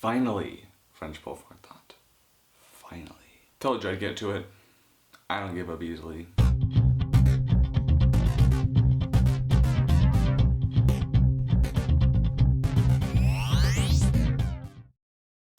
Finally, French bullfrog thought. Finally. Told you I'd get to it. I don't give up easily.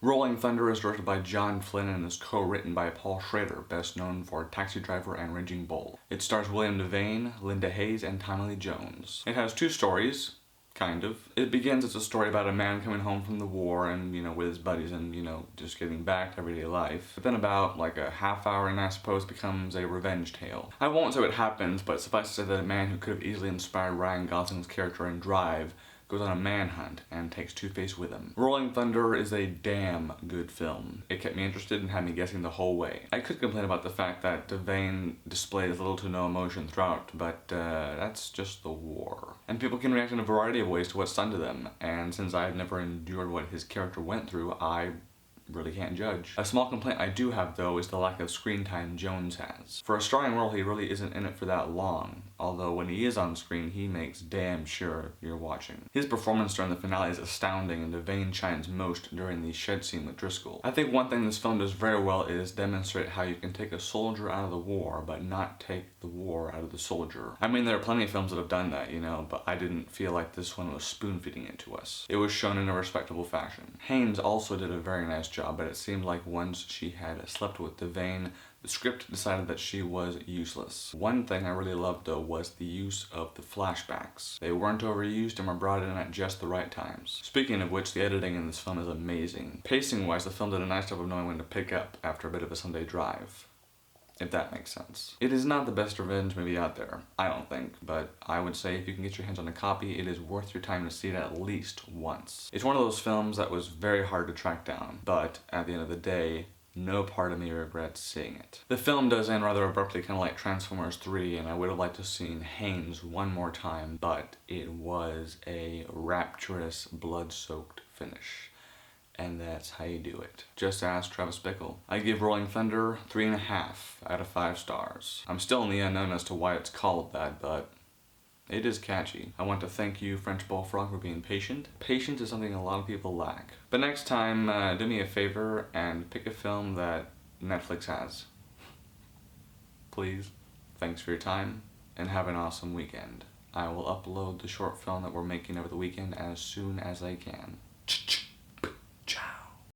Rolling Thunder is directed by John Flynn and is co-written by Paul Schrader, best known for Taxi Driver and Raging Bull. It stars William Devane, Linda Hayes, and Tommy Lee Jones. It has two stories, kind of. It begins as a story about a man coming home from the war and, with his buddies and, just getting back to everyday life. But then about like a half hour in, I suppose, becomes a revenge tale. I won't say what happens, but suffice to say that a man who could have easily inspired Ryan Gosling's character in Drive goes on a manhunt and takes Two-Face with him. Rolling Thunder is a damn good film. It kept me interested and had me guessing the whole way. I could complain about the fact that Devane displays little to no emotion throughout, but that's just the war. And people can react in a variety of ways to what's done to them, and since I've never endured what his character went through, I really can't judge. A small complaint I do have, though, is the lack of screen time Jones has. For a starring role, he really isn't in it for that long, although when he is on screen, he makes damn sure you're watching. His performance during the finale is astounding, and Devane shines most during the shed scene with Driscoll. I think one thing this film does very well is demonstrate how you can take a soldier out of the war, but not take the war out of the soldier. I mean, there are plenty of films that have done that, but I didn't feel like this one was spoon-feeding it to us. It was shown in a respectable fashion. Haynes also did a very nice job, but it seemed like once she had slept with Devane, the script decided that she was useless. One thing I really loved, though, was the use of the flashbacks. They weren't overused and were brought in at just the right times. Speaking of which, the editing in this film is amazing. Pacing-wise, the film did a nice job of knowing when to pick up after a bit of a Sunday drive, if that makes sense. It is not the best revenge movie out there, I don't think, but I would say if you can get your hands on a copy, it is worth your time to see it at least once. It's one of those films that was very hard to track down, but at the end of the day, no part of me regrets seeing it. The film does end rather abruptly, kind of like Transformers 3, and I would have liked to have seen Haynes one more time, but it was a rapturous, blood-soaked finish. And that's how you do it. Just ask Travis Bickle. I give Rolling Thunder 3.5 out of 5 stars. I'm still in the unknown as to why it's called that, but it is catchy. I want to thank you, French Bullfrog, for being patient. Patience is something a lot of people lack. But next time, do me a favor and pick a film that Netflix has. Please. Thanks for your time, and have an awesome weekend. I will upload the short film that we're making over the weekend as soon as I can.